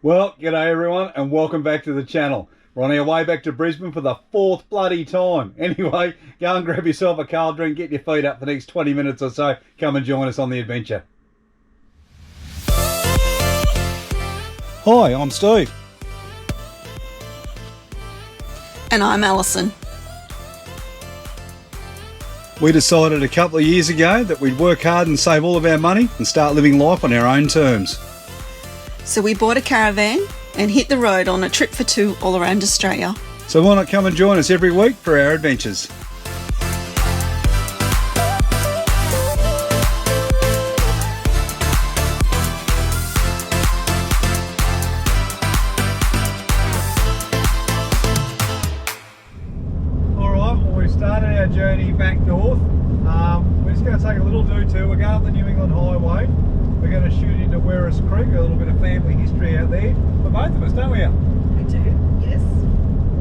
Well, g'day everyone and welcome back to the channel. We're on our way back to Brisbane for the fourth bloody time. Anyway, go and grab yourself a cold drink, get your feet up for the next 20 minutes or so. Come and join us on the adventure. Hi, I'm Steve. And I'm Allison. We decided a couple of years ago that we'd work hard and save all of our money and start living life on our own terms. So we bought a caravan and hit the road on a trip for two all around Australia. So why not come and join us every week for our adventures? Alright, well we've started our journey back north. We're just going to take a little detour. We're going up the New England Highway. We're going to shoot into Werris Creek, a little bit of family history out there. For both of us, don't we, Al? We do, yes.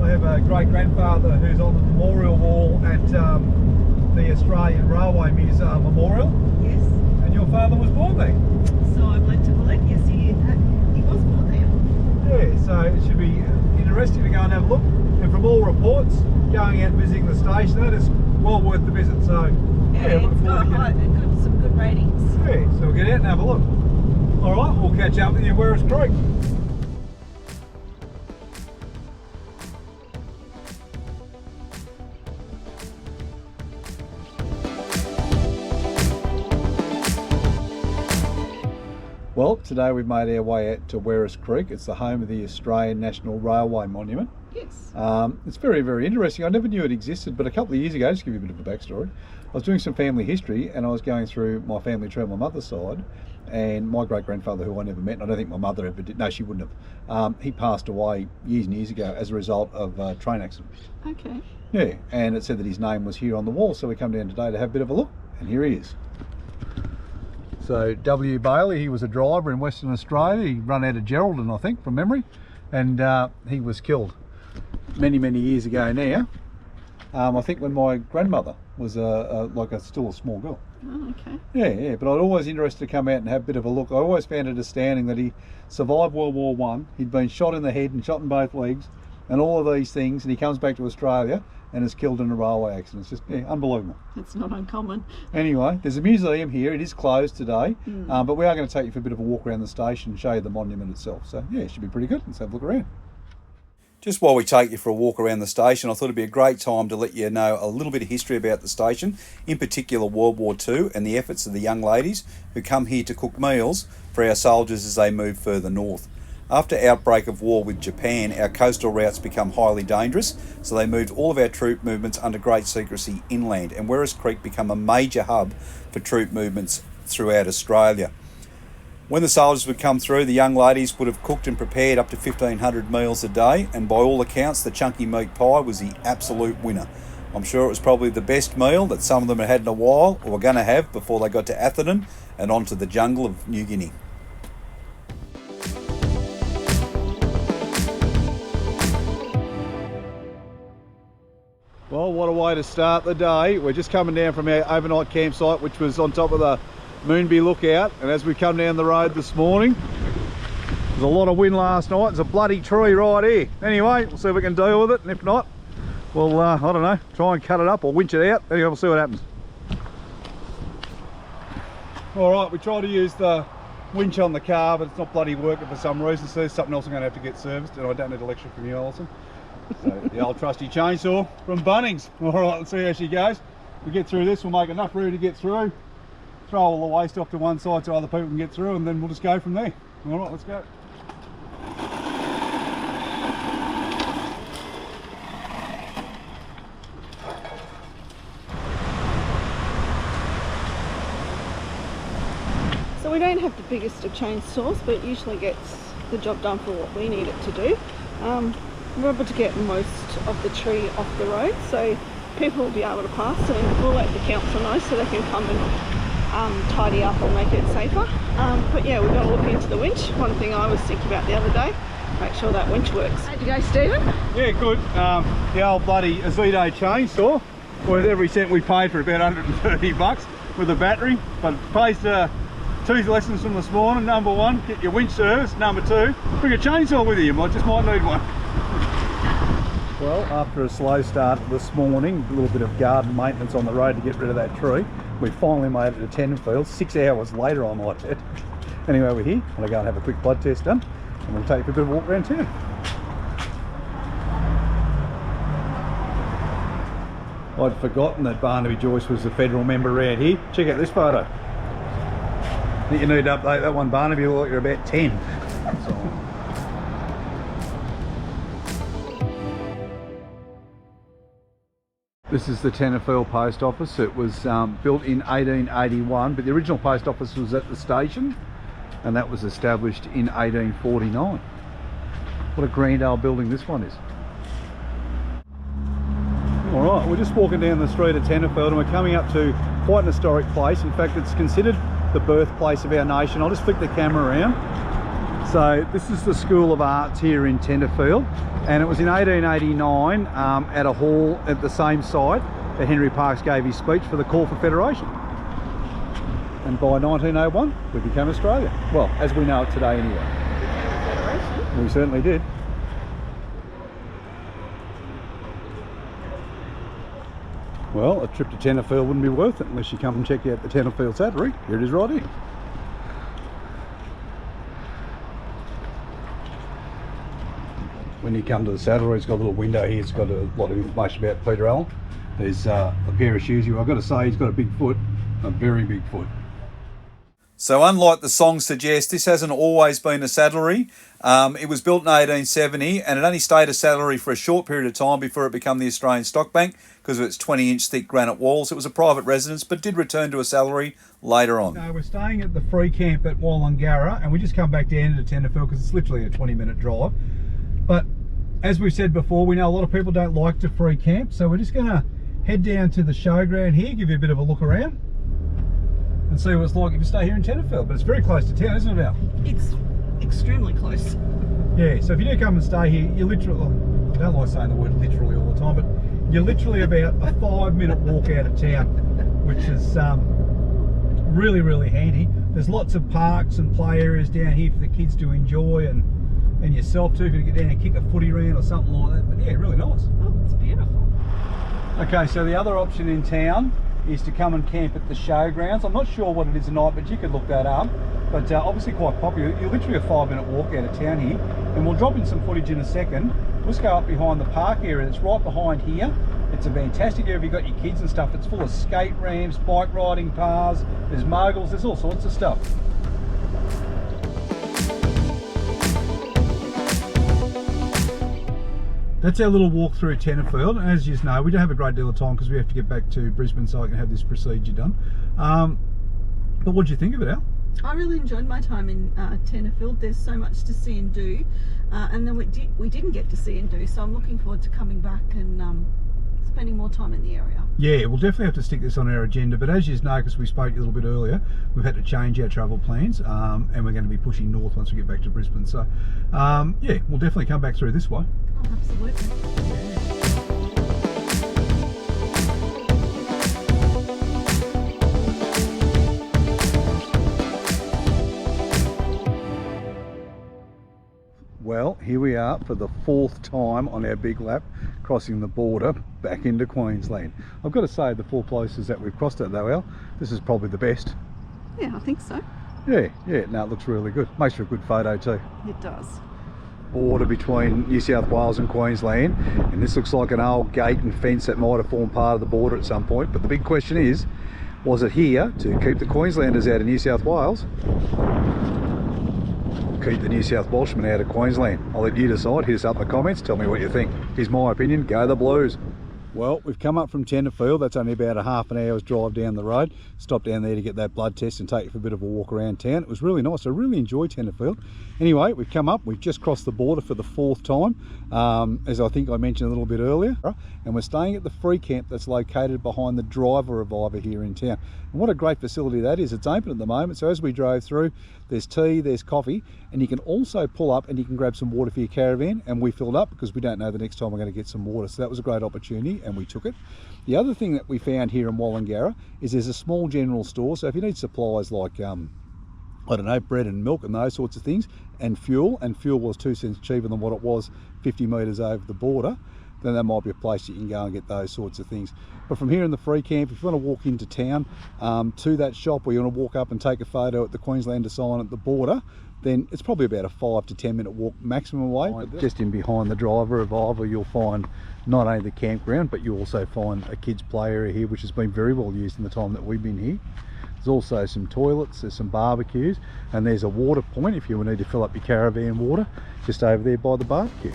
I have a great-grandfather who's on the memorial wall at the Australian Railway Museum Memorial. Yes. And your father was born there. So I'm led to believe, yes, he was born there. Yeah, so it should be interesting to go and have a look. And from all reports, going out and visiting the station, that is well worth the visit. So Yeah, it's got some good ratings. Yeah, so we'll get out and have a look. Alright, we'll catch up with you at Werris Creek. Well, today we've made our way out to Werris Creek. It's the home of the Australian National Railway Monument. Yes. It's very, very interesting. I never knew it existed, but a couple of years ago, just to give you a bit of a backstory, I was doing some family history and I was going through my family tree on my mother's side, and my great-grandfather, who I never met, and I don't think my mother ever did, no, she wouldn't have, he passed away years and years ago as a result of a train accident. Okay. Yeah, and it said that his name was here on the wall, so we come down today to have a bit of a look, and here he is. So W. Bailey, he was a driver in Western Australia. He ran out of Geraldton, I think, from memory, and he was killed many, many years ago now. I think when my grandmother was still a small girl. Oh, okay. Yeah, but I'd always interested to come out and have a bit of a look. I always found it astounding that he survived World War One. He'd been shot in the head and shot in both legs and all of these things, and he comes back to Australia and is killed in a railway accident. It's just unbelievable. It's not uncommon. Anyway, there's a museum here. It is closed today, but we are going to take you for a bit of a walk around the station and show you the monument itself. So yeah, it should be pretty good. Let's have a look around. Just while we take you for a walk around the station, I thought it'd be a great time to let you know a little bit of history about the station, in particular World War II and the efforts of the young ladies who come here to cook meals for our soldiers as they move further north. After outbreak of war with Japan, our coastal routes become highly dangerous, so they moved all of our troop movements under great secrecy inland, and Werris Creek became a major hub for troop movements throughout Australia. When the soldiers would come through, the young ladies would have cooked and prepared up to 1,500 meals a day, and by all accounts, the chunky meat pie was the absolute winner. I'm sure it was probably the best meal that some of them had had in a while, or were going to have before they got to Atherton and onto the jungle of New Guinea. Well, what a way to start the day. We're just coming down from our overnight campsite, which was on top of the Moonbee Lookout, and as we come down the road this morning, there's a lot of wind last night. There's a bloody tree right here. Anyway, we'll see if we can deal with it, and if not, we'll, I don't know, try and cut it up or winch it out. Anyway, we'll see what happens. Alright, we try to use the winch on the car, but it's not bloody working for some reason, so there's something else I'm going to have to get serviced, and I don't need a lecture from you, Allison. So, the old trusty chainsaw from Bunnings. Alright, let's see how she goes. If we get through this, we'll make enough room to get through. Throw all the waste off to one side so other people can get through, and then we'll just go from there. Alright, let's go. So we don't have the biggest of chainsaws, but it usually gets the job done for what we need it to do. We're able to get most of the tree off the road, so people will be able to pass, and we'll let the council know so they can come and tidy up and make it safer. But yeah, we've got to look into the winch. One thing I was thinking about the other day, make sure that winch works. How'd you go, Stephen? Yeah, good. The old bloody Azito chainsaw, worth every cent we paid for, about 130 bucks with a battery, but it pays to 2 lessons from this morning. Number 1, get your winch service. Number 2, bring a chainsaw with you just might need one. Well, after a slow start this morning, a little bit of garden maintenance on the road to get rid of that tree, we finally made it to Tenfield, 6 hours later I might add. Anyway, we're here. I'm going to go and have a quick blood test done, and we'll take you for a bit of a walk around town. I'd forgotten that Barnaby Joyce was a federal member around here. Check out this photo. I think you need to update that one, Barnaby, like you're about 10. This is the Tenfield Post Office. It was built in 1881, but the original post office was at the station, and that was established in 1849. What a grand old building this one is. Alright, we're just walking down the street at Tenfield and we're coming up to quite an historic place. In fact, it's considered the birthplace of our nation. I'll just flick the camera around. So this is the School of Arts here in Tenfield, and it was in 1889 at a hall at the same site that Henry Parkes gave his speech for the call for federation. And by 1901 we became Australia. Well, as we know it today anyway. We certainly did. Well, a trip to Tenfield wouldn't be worth it unless you come and check out the Tenfield Saddlery. Here it is right here. When you come to the saddlery, it's got a little window here. It's got a lot of information about Peter Allen. There's a pair of shoes here. I've got to say, he's got a big foot, a very big foot. So unlike the song suggests, this hasn't always been a saddlery. It was built in 1870 and it only stayed a saddlery for a short period of time before it became the Australian Stock Bank because of its 20-inch thick granite walls. It was a private residence but did return to a saddlery later on. So we're staying at the free camp at Wallangarra and we just come back down to Tenfield because it's literally a 20-minute drive. But as we've said before, we know a lot of people don't like to free camp, so we're just going to head down to the showground here, give you a bit of a look around and see what it's like if you stay here in Tenfield. But it's very close to town, isn't it, Al? It's extremely close. Yeah, so if you do come and stay here, you're literally, I don't like saying the word literally all the time, but you're literally about a 5-minute walk out of town, which is really, really handy. There's lots of parks and play areas down here for the kids to enjoy, and yourself too, if you get down and kick a footy round or something like that. But yeah, really nice. Oh, it's beautiful. Okay, so the other option in town is to come and camp at the showgrounds. I'm not sure what it is tonight, but you could look that up. But obviously quite popular. You're literally a 5-minute walk out of town here, and we'll drop in some footage in a second. Let's go up behind the park area. It's right behind here. It's a fantastic area if you've got your kids and stuff. It's full of skate ramps, bike riding paths, there's moguls, there's all sorts of stuff. That's our little walk through Tenfield. As you know, we don't have a great deal of time because we have to get back to Brisbane so I can have this procedure done. But what did you think of it, Al? I really enjoyed my time in Tenfield. There's so much to see and do, and then we didn't get to see and do. So I'm looking forward to coming back and spending more time in the area. Yeah, we'll definitely have to stick this on our agenda. But as you know, because we spoke a little bit earlier, we've had to change our travel plans, and we're going to be pushing north once we get back to Brisbane. So yeah, we'll definitely come back through this way. Oh, absolutely. Well, here we are for the 4th time on our big lap crossing the border back into Queensland. I've got to say, the 4 places that we've crossed it though, Al, this is probably the best. Yeah, I think so. Yeah, no, it looks really good. Makes for a good photo too. It does. Border between New South Wales and Queensland, and this looks like an old gate and fence that might have formed part of the border at some point. But the big question is, was it here to keep the Queenslanders out of New South Wales? Keep the New South Welshmen out of Queensland? I'll let you decide. Hit us up in the comments, tell me what you think. Here's my opinion, go the Blues. Well, we've come up from Tenfield. That's only about a half an hour's drive down the road. Stopped down there to get that blood test and take you for a bit of a walk around town. It was really nice. I really enjoyed Tenfield. Anyway, we've come up. We've just crossed the border for the 4th time, as I think I mentioned a little bit earlier. And we're staying at the free camp that's located behind the Driver Reviver here in town. And what a great facility that is. It's open at the moment, so as we drove through, there's tea, there's coffee, and you can also pull up and you can grab some water for your caravan. And we filled up because we don't know the next time we're going to get some water. So that was a great opportunity and we took it. The other thing that we found here in Wallangarra is there's a small general store. So if you need supplies like I don't know, bread and milk and those sorts of things, and fuel was 2 cents cheaper than what it was 50 metres over the border, then that might be a place that you can go and get those sorts of things. But from here in the free camp, if you want to walk into town to that shop, or you want to walk up and take a photo at the Queenslander sign at the border, then it's probably about a 5 to 10 minute walk maximum away. Just in behind the driver of Iva, you'll find not only the campground, but you also find a kids play area here, which has been very well used in the time that we've been here. There's also some toilets, there's some barbecues, and there's a water point if you need to fill up your caravan water, just over there by the barbecue.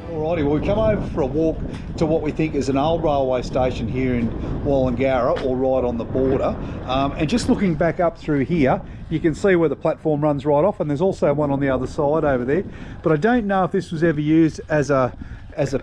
Alrighty, well, we come over for a walk to what we think is an old railway station here in Wallangarra, or right on the border. And just looking back up through here, you can see where the platform runs right off, and there's also one on the other side over there. But I don't know if this was ever used as a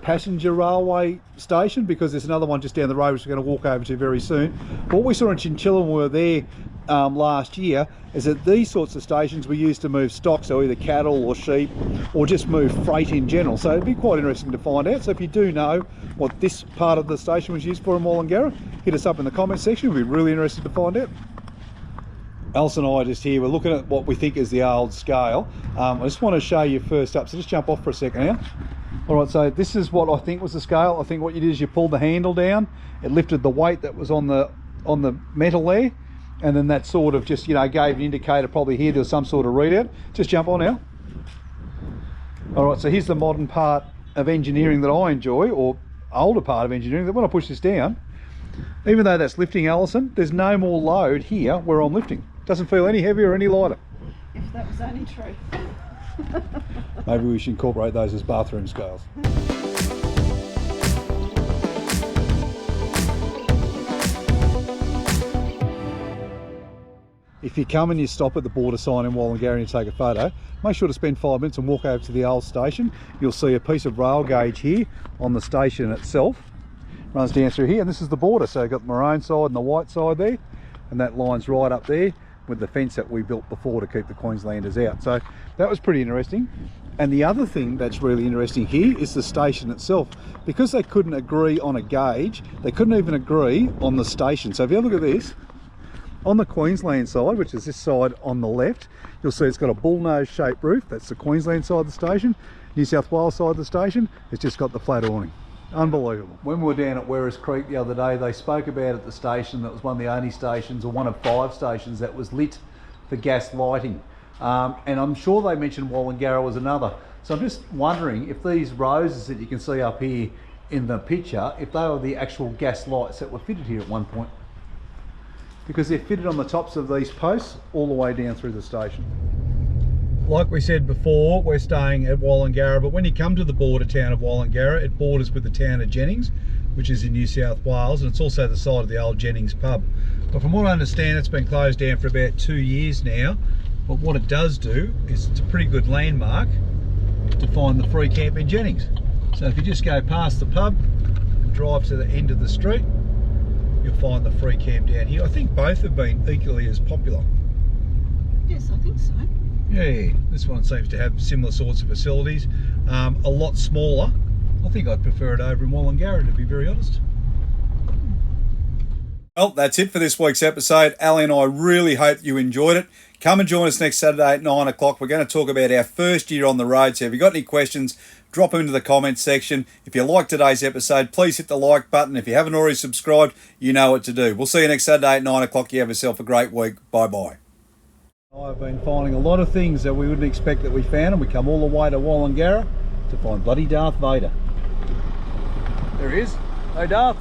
passenger railway station, because there's another one just down the road which we're going to walk over to very soon. What we saw in Chinchilla when we were there last year is that these sorts of stations were used to move stock, so either cattle or sheep, or just move freight in general. So it'd be quite interesting to find out. So if you do know what this part of the station was used for in Wallangarra, hit us up in the comment section. We'd be really interested to find out. Allison and I are just here, we're looking at what we think is the old scale. I just want to show you first up, so just jump off for a second now. Alright, so this is what I think was the scale. I think what you did is you pulled the handle down, it lifted the weight that was on the metal there, and then that sort of just, you know, gave an indicator probably here there was some sort of readout. Just jump on now. Alright, so here's the modern part of engineering that I enjoy, or older part of engineering, that when I push this down, even though that's lifting, Allison, there's no more load here where I'm lifting. Doesn't feel any heavier or any lighter. If that was only true. Maybe we should incorporate those as bathroom scales. If you come and you stop at the border sign in Wallangarra and you take a photo, make sure to spend 5 minutes and walk over to the old station. You'll see a piece of rail gauge here on the station itself. Runs down through here, and this is the border. So you've got the maroon side and the white side there, and that line's right up there with the fence that we built before to keep the Queenslanders out. So that was pretty interesting. And the other thing that's really interesting here is the station itself. Because they couldn't agree on a gauge, they couldn't even agree on the station. So if you have a look at this, on the Queensland side, which is this side on the left, you'll see it's got a bullnose shaped roof. That's the Queensland side of the station. New South Wales side of the station, it's just got the flat awning. Unbelievable. When we were down at Werris Creek the other day, they spoke about at the station that was one of the only stations, or one of 5 stations, that was lit for gas lighting. And I'm sure they mentioned Wallangarra was another. So I'm just wondering if these roses that you can see up here in the picture, if they were the actual gas lights that were fitted here at one point. Because they're fitted on the tops of these posts all the way down through the station. Like we said before, we're staying at Wallangarra, but when you come to the border town of Wallangarra, it borders with the town of Jennings, which is in New South Wales, and it's also the site of the old Jennings pub. But from what I understand, it's been closed down for about 2 years now. But what it does do is it's a pretty good landmark to find the free camp in Jennings. So if you just go past the pub and drive to the end of the street, you'll find the free camp down here. I think both have been equally as popular. Yes, I think so. Yeah, this one seems to have similar sorts of facilities, a lot smaller. I think I'd prefer it over in Wallangarra, to be very honest. Well, that's it for this week's episode. Ali and I really hope you enjoyed it. Come and join us next Saturday at 9 o'clock. We're going to talk about our first year on the road. So if you've got any questions, drop them into the comments section. If you like today's episode, please hit the like button. If you haven't already subscribed, you know what to do. We'll see you next Saturday at 9 o'clock. You have yourself a great week. Bye-bye. I've been finding a lot of things that we wouldn't expect that we found, and we come all the way to Wallangarra to find bloody Darth Vader. There he is. Hey, Darth.